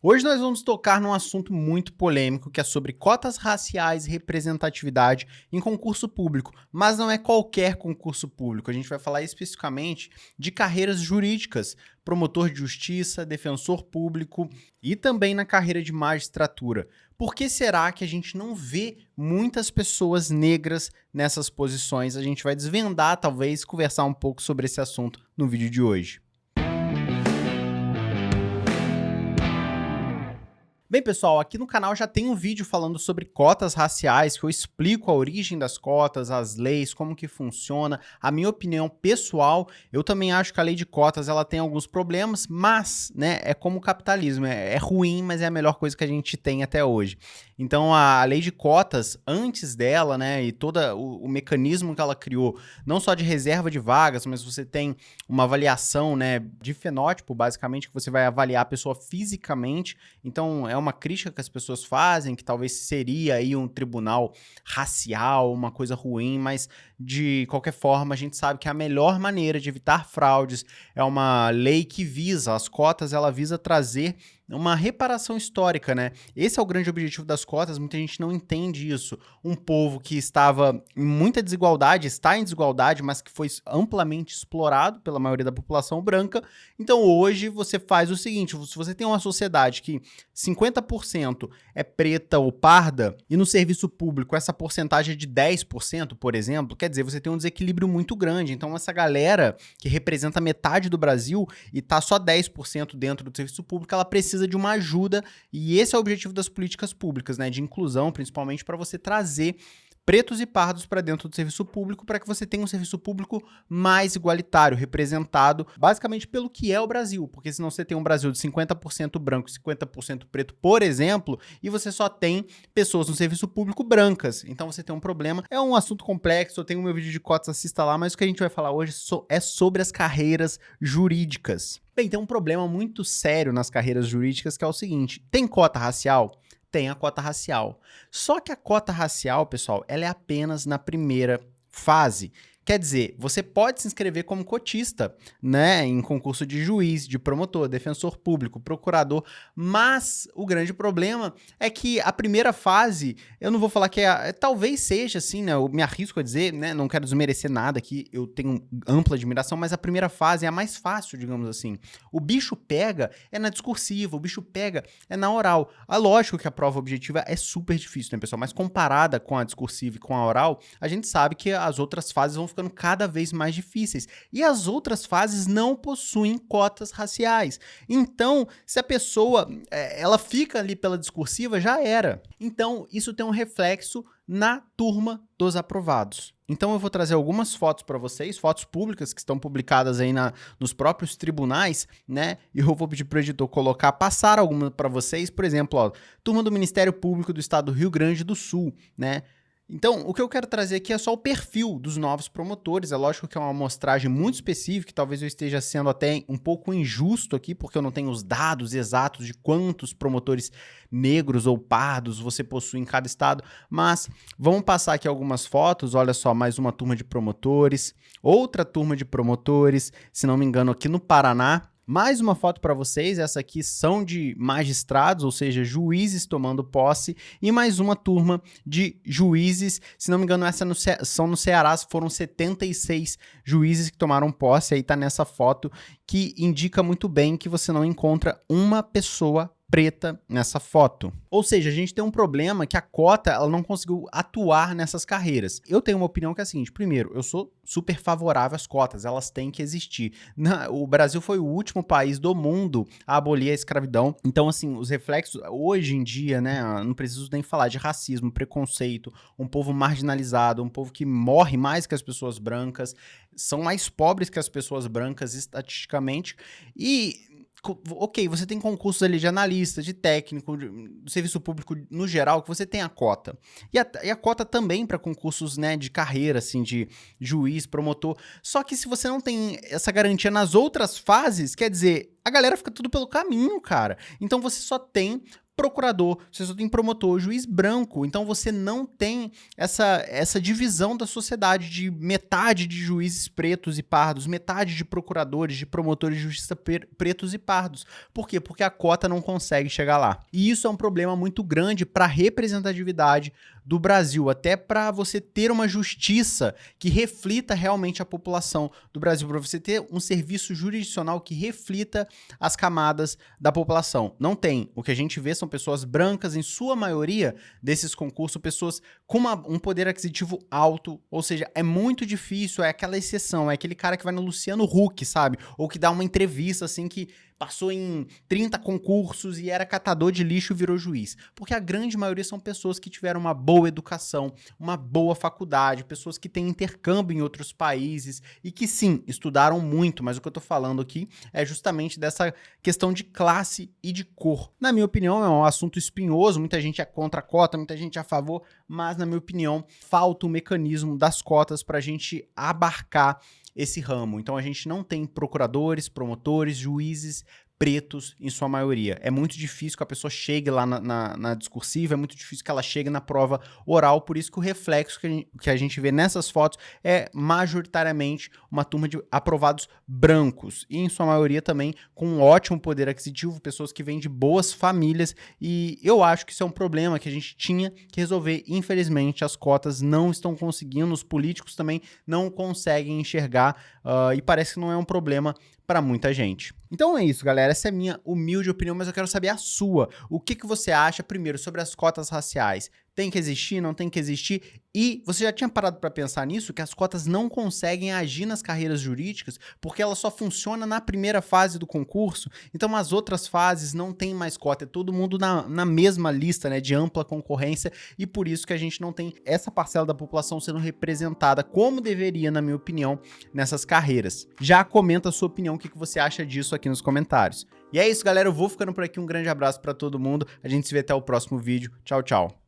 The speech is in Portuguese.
Hoje nós vamos tocar num assunto muito polêmico, que é sobre cotas raciais e representatividade em concurso público, mas não é qualquer concurso público. A gente vai falar especificamente de carreiras jurídicas, promotor de justiça, defensor público e também na carreira de magistratura. Por que será que a gente não vê muitas pessoas negras nessas posições? A gente vai desvendar, talvez, conversar um pouco sobre esse assunto no vídeo de hoje. Bem, pessoal, aqui no canal já tem um vídeo falando sobre cotas raciais, que eu explico a origem das cotas, as leis, como que funciona, a minha opinião pessoal. Eu também acho que a lei de cotas ela tem alguns problemas, mas, né, é como o capitalismo, é ruim, mas é a melhor coisa que a gente tem até hoje. Então, a lei de cotas, antes dela, né, e todo o mecanismo que ela criou, não só de reserva de vagas, mas você tem uma avaliação, né, de fenótipo, basicamente, que você vai avaliar a pessoa fisicamente. Então, é uma crítica que as pessoas fazem, que talvez seria aí um tribunal racial, uma coisa ruim, mas de qualquer forma a gente sabe que a melhor maneira de evitar fraudes é uma lei que visa, as cotas, ela visa trazer uma reparação histórica, né? Esse é o grande objetivo das cotas, muita gente não entende isso. Um povo que estava em muita desigualdade, está em desigualdade, mas que foi amplamente explorado pela maioria da população branca. Então hoje você faz o seguinte, se você tem uma sociedade que 50% é preta ou parda, e no serviço público essa porcentagem é de 10%, por exemplo, quer dizer, você tem um desequilíbrio muito grande. Então essa galera que representa metade do Brasil e tá só 10% dentro do serviço público, ela precisa de uma ajuda, e esse é o objetivo das políticas públicas, né, de inclusão, principalmente para você trazer pretos e pardos para dentro do serviço público, para que você tenha um serviço público mais igualitário, representado basicamente pelo que é o Brasil, porque senão você tem um Brasil de 50% branco e 50% preto, por exemplo, e você só tem pessoas no serviço público brancas, então você tem um problema. É um assunto complexo, eu tenho o meu vídeo de cotas, assista lá, mas o que a gente vai falar hoje é sobre as carreiras jurídicas. Bem, tem um problema muito sério nas carreiras jurídicas, que é o seguinte: tem cota racial? Tem a cota racial. Só que a cota racial, pessoal, ela é apenas na primeira fase. Quer dizer, você pode se inscrever como cotista, né, em concurso de juiz, de promotor, defensor público, procurador, mas o grande problema é que a primeira fase, eu não vou falar que talvez seja assim, né, eu me arrisco a dizer, né, não quero desmerecer nada aqui, eu tenho ampla admiração, mas a primeira fase é a mais fácil, digamos assim. O bicho pega é na discursiva, o bicho pega é na oral. Lógico que a prova objetiva é super difícil, né, pessoal, mas comparada com a discursiva e com a oral, a gente sabe que as outras fases vão ficando cada vez mais difíceis. E as outras fases não possuem cotas raciais. Então, se a pessoa ela fica ali pela discursiva, já era. Então, isso tem um reflexo na turma dos aprovados. Então eu vou trazer algumas fotos para vocês, fotos públicas que estão publicadas aí nos próprios tribunais, né? E eu vou pedir para o editor passar alguma para vocês. Por exemplo, ó, turma do Ministério Público do Estado do Rio Grande do Sul, né? Então, o que eu quero trazer aqui é só o perfil dos novos promotores. É lógico que é uma amostragem muito específica, talvez eu esteja sendo até um pouco injusto aqui, porque eu não tenho os dados exatos de quantos promotores negros ou pardos você possui em cada estado, mas vamos passar aqui algumas fotos. Olha só, mais uma turma de promotores, outra turma de promotores, se não me engano, aqui no Paraná. Mais uma foto para vocês, essa aqui são de magistrados, ou seja, juízes tomando posse, e mais uma turma de juízes, se não me engano, essa são no Ceará, foram 76 juízes que tomaram posse, aí tá nessa foto, que indica muito bem que você não encontra uma pessoa preta nessa foto. Ou seja, a gente tem um problema que a cota ela não conseguiu atuar nessas carreiras. Eu tenho uma opinião que é a seguinte: primeiro, eu sou super favorável às cotas, elas têm que existir. O Brasil foi o último país do mundo a abolir a escravidão. Então, assim, os reflexos, hoje em dia, né, não preciso nem falar de racismo, preconceito, um povo marginalizado, um povo que morre mais que as pessoas brancas, são mais pobres que as pessoas brancas estatisticamente, e ok, você tem concursos ali de analista, de técnico, do serviço público no geral, que você tem a cota. E a cota também para concursos, né, de carreira, assim, de juiz, promotor. Só que se você não tem essa garantia nas outras fases, quer dizer, a galera fica tudo pelo caminho, cara. Então você só tem procurador, você só tem promotor, juiz branco. Então você não tem essa divisão da sociedade de metade de juízes pretos e pardos, metade de procuradores, de promotores de justiça pretos e pardos. Por quê? Porque a cota não consegue chegar lá. E isso é um problema muito grande para a representatividade do Brasil, até para você ter uma justiça que reflita realmente a população do Brasil, para você ter um serviço jurisdicional que reflita as camadas da população. Não tem. O que a gente vê são pessoas brancas, em sua maioria desses concursos, pessoas com um poder aquisitivo alto, ou seja, é muito difícil, é aquela exceção, é aquele cara que vai no Luciano Huck, sabe? Ou que dá uma entrevista assim que passou em 30 concursos e era catador de lixo e virou juiz. Porque a grande maioria são pessoas que tiveram uma boa educação, uma boa faculdade, pessoas que têm intercâmbio em outros países e que sim, estudaram muito, mas o que eu tô falando aqui é justamente dessa questão de classe e de cor. Na minha opinião, é um assunto espinhoso, muita gente é contra a cota, muita gente é a favor, mas na minha opinião, falta o mecanismo das cotas para a gente abarcar esse ramo. Então a gente não tem procuradores, promotores, juízes pretos em sua maioria. É muito difícil que a pessoa chegue lá na discursiva, é muito difícil que ela chegue na prova oral, por isso que o reflexo que a gente vê nessas fotos é majoritariamente uma turma de aprovados brancos, e em sua maioria também com um ótimo poder aquisitivo, pessoas que vêm de boas famílias, e eu acho que isso é um problema que a gente tinha que resolver. Infelizmente, as cotas não estão conseguindo, os políticos também não conseguem enxergar, e parece que não é um problema para muita gente. Então é isso, galera. Essa é a minha humilde opinião, mas eu quero saber a sua. O que você acha, primeiro, sobre as cotas raciais? Tem que existir, não tem que existir? E você já tinha parado para pensar nisso, que as cotas não conseguem agir nas carreiras jurídicas porque ela só funciona na primeira fase do concurso, então as outras fases não tem mais cota, é todo mundo na mesma lista, né, de ampla concorrência, e por isso que a gente não tem essa parcela da população sendo representada como deveria, na minha opinião, nessas carreiras. Já comenta a sua opinião, o que você acha disso aqui nos comentários. E é isso, galera, eu vou ficando por aqui, um grande abraço para todo mundo, a gente se vê até o próximo vídeo, tchau, tchau.